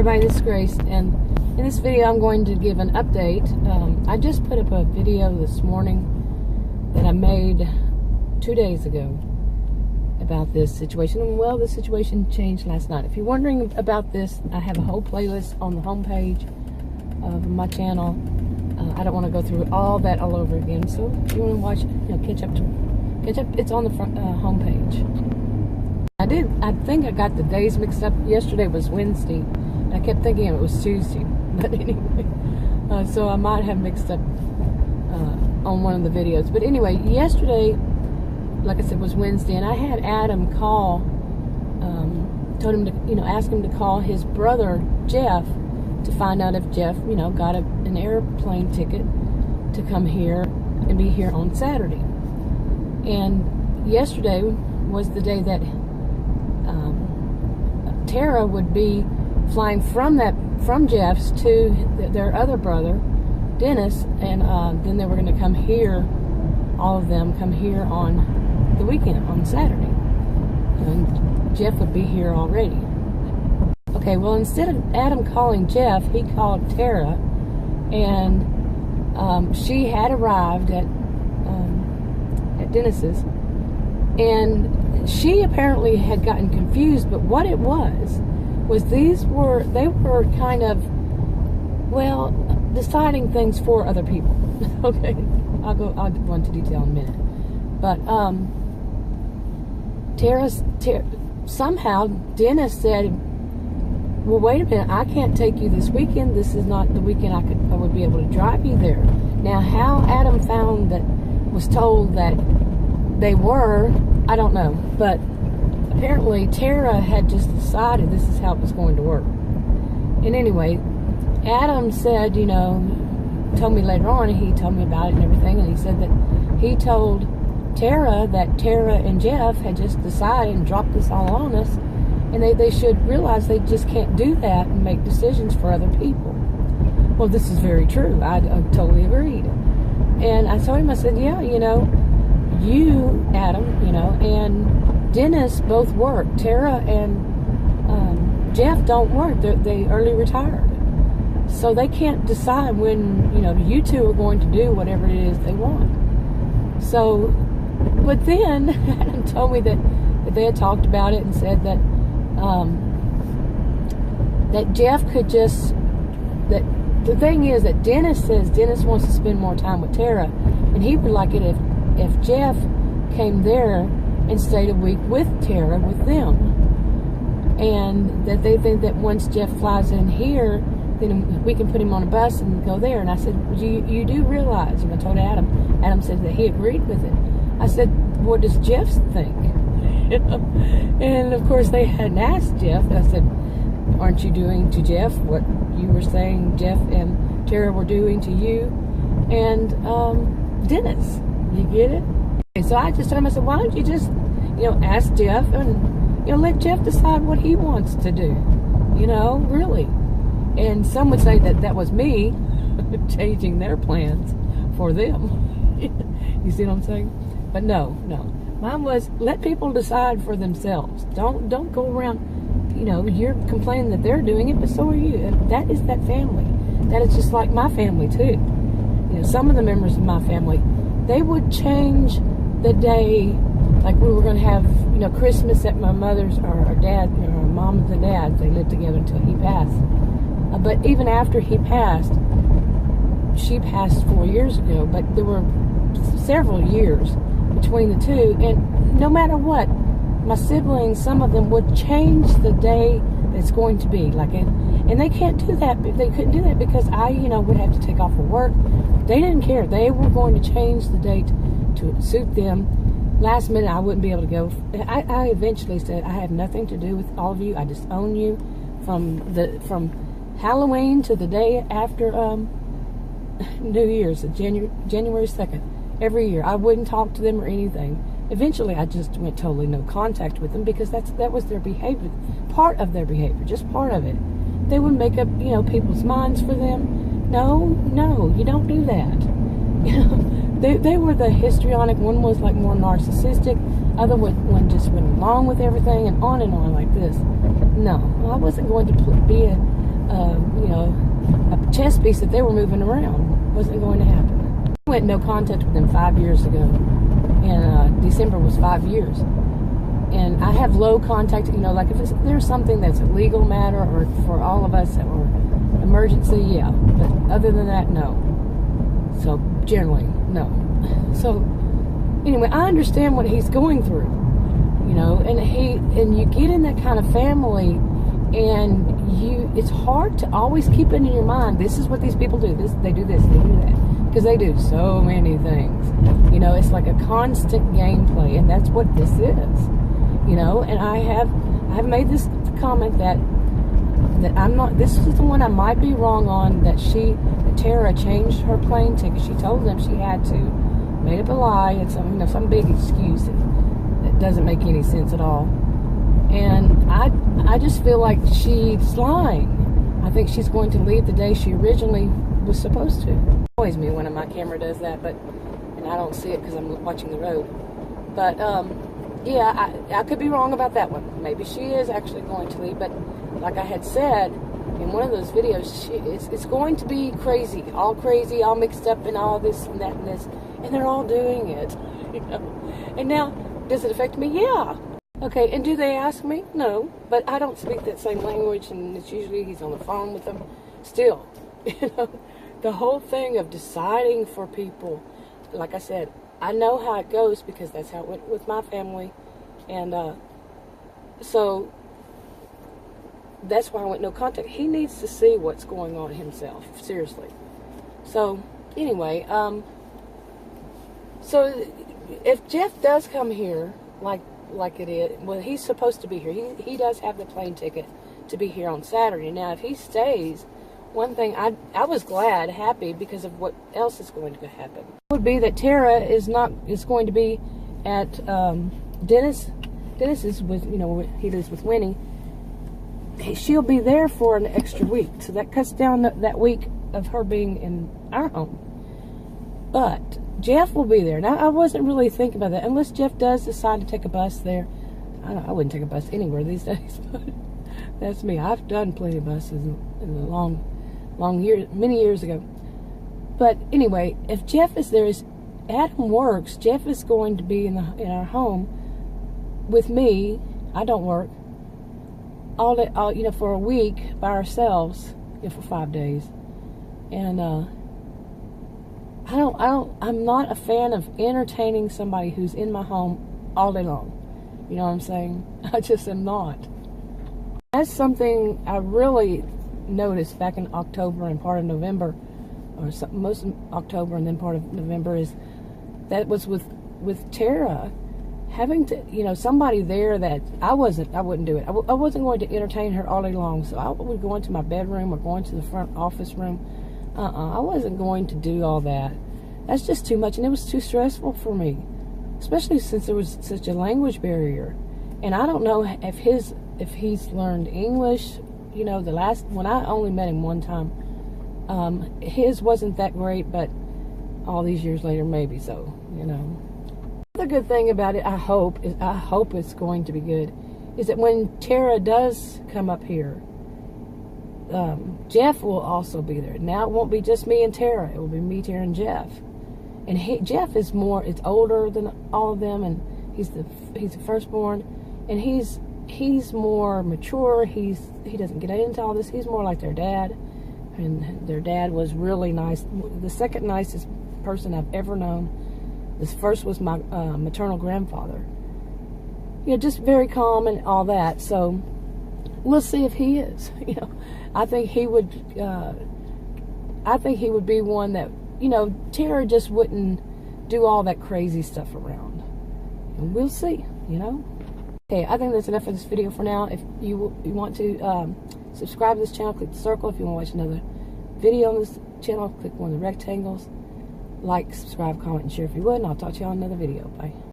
everybody, this is Grace, and in this video I'm going to give an update. I just put up a video this morning that I made 2 days ago about this situation, and well, the situation changed last night. If you're wondering about this, I have a whole playlist on the homepage of my channel. I don't want to go through all that all over again, so if you want to watch, catch up, it's on the front homepage. I think I got the days mixed up. Yesterday was Wednesday, and I kept thinking it was Tuesday. But anyway, so I might have mixed up on one of the videos. But anyway, yesterday, like I said, was Wednesday, and I had Adam call, told him to, ask him to call his brother Jeff to find out if Jeff, got an airplane ticket to come here and be here on Saturday. And yesterday was the day that Tara would be flying from Jeff's to their other brother, Dennis, and then they were going to come here, all of them come here on the weekend, on Saturday. And Jeff would be here already. Okay, well, instead of Adam calling Jeff, he called Tara, and she had arrived at Dennis's, and she apparently had gotten confused, but what it was they were kind of, well, deciding things for other people. Okay, I'll go into detail in a minute. But somehow Dennis said, well, wait a minute, I can't take you this weekend. This is not the weekend I would be able to drive you there. Now, how Adam was told that they were, I don't know, but apparently Tara had just decided this is how it was going to work. And anyway, Adam said, told me later on, he told me about it and everything, and he said that he told Tara that Tara and Jeff had just decided and dropped this all on us, and they should realize they just can't do that and make decisions for other people. Well, this is very true. I totally agreed. And I told him, I said, yeah, you, Adam, and Dennis both work. Tara and Jeff don't work. They early retired. So they can't decide when, you two are going to do whatever it is they want. So, but then Adam told me that they had talked about it and said that that Jeff could just, that the thing is that Dennis says Dennis wants to spend more time with Tara, and he would like it if Jeff came there and stayed a week with Tara, with them. And that they think that once Jeff flies in here, then we can put him on a bus and go there. And I said, you do realize, I told Adam. Adam said that he agreed with it. I said, what does Jeff think? And of course they hadn't asked Jeff. And I said, aren't you doing to Jeff what you were saying Jeff and Tara were doing to you and Dennis? You get it? Okay, so I just told him, I said, why don't you just, ask Jeff and, let Jeff decide what he wants to do, really. And some would say that was me changing their plans for them. You see what I'm saying? But no. Mine was, let people decide for themselves. Don't go around, you're complaining that they're doing it, but so are you. And that is that family. That is just like my family, too. Some of the members of my family, they would change the day, like we were going to have, Christmas at my mother's, or our dad, our mom and dad, they lived together until he passed. But even after he passed, she passed 4 years ago, but there were several years between the two, and no matter what, my siblings, some of them would change the day it's going to be, and they can't do that. They couldn't do that because I, would have to take off for work. They didn't care. They were going to change the date to suit them. Last minute, I wouldn't be able to go. I eventually said, I have nothing to do with all of you. I just own you from Halloween to the day after New Year's, January 2nd, every year. I wouldn't talk to them or anything. Eventually, I just went totally no contact with them because that was their behavior, part of their behavior, just part of it. They would make up, people's minds for them. No, you don't do that. They were the histrionic. One was like more narcissistic. Other one just went along with everything and on like this. No, I wasn't going to be a chess piece that they were moving around. Wasn't going to happen. I went no contact with them 5 years ago. And December was 5 years. And I have low contact, you know, like if there's something that's a legal matter or for all of us or emergency, yeah. But other than that, no. So generally, no. So anyway, I understand what he's going through, you know, and you get in that kind of family, and it's hard to always keep it in your mind. This is what these people do. They do this, they do that, because they do so many things. You know, it's like a constant gameplay, and that's what this is. You know, and I have made this comment that I'm not. This is the one I might be wrong on. That Tara changed her plane ticket. She told them she had to, made up a lie and some big excuse that doesn't make any sense at all. And I just feel like she's lying. I think she's going to leave the day she originally was supposed to. It annoys me when my camera does that, and I don't see it because I'm watching the road. But yeah, I could be wrong about that one. Maybe she is actually going to leave, but like I had said in one of those videos, it's going to be crazy, all mixed up in all this and that and this, and they're all doing it, you know. And now, does it affect me? Yeah. Okay, and do they ask me? No, but I don't speak that same language, and it's usually he's on the phone with them. Still, you know, the whole thing of deciding for people, like I said, I know how it goes because that's how it went with my family, and so that's why I went no contact. He needs to see what's going on himself, seriously. So anyway, so if Jeff does come here, like it is, well, he's supposed to be here. He does have the plane ticket to be here on Saturday. Now, if he stays, one thing I was happy because of what else is going to happen. It would be that Tara is going to be at Dennis. Dennis is with, you know, he lives with Winnie. She'll be there for an extra week, so that cuts down that week of her being in our home. But Jeff will be there. Now, I wasn't really thinking about that unless Jeff does decide to take a bus there. I wouldn't take a bus anywhere these days, but that's me. I've done plenty of buses in the long years, many years ago. But anyway, if Jeff is there, as Adam works, Jeff is going to be in our home with me. I don't work all day, you know, for a week by ourselves, you know, for 5 days, and I'm not a fan of entertaining somebody who's in my home all day long. You know what I'm saying? I just am not. That's something I really noticed back in October and part of November, or most of October and then part of November, is that was with Tara having to, you know, somebody there that I wouldn't do it. I wasn't going to entertain her all day long. So I would go into my bedroom or go into the front office room. I wasn't going to do all that. That's just too much, and it was too stressful for me, especially since there was such a language barrier. And I don't know if he's learned English. You know, when I only met him one time, his wasn't that great, but all these years later, maybe so, you know. The good thing about it, I hope it's going to be good, is that when Tara does come up here, Jeff will also be there. Now it won't be just me and Tara. It will be me, Tara, and Jeff. And Jeff is older than all of them, and he's the firstborn, and he's more mature. He doesn't get into all this. He's more like their dad, and their dad was really nice. The second nicest person I've ever known. This first was my maternal grandfather. You know, just very calm and all that. So we'll see if he is. You know, I think he would be one that, you know, Tara just wouldn't do all that crazy stuff around. And we'll see, you know. Okay, I think that's enough of this video for now. If you want to subscribe to this channel, click the circle. If you want to watch another video on this channel, click one of the rectangles. Like, subscribe, comment, and share if you would, and I'll talk to you on another video. Bye.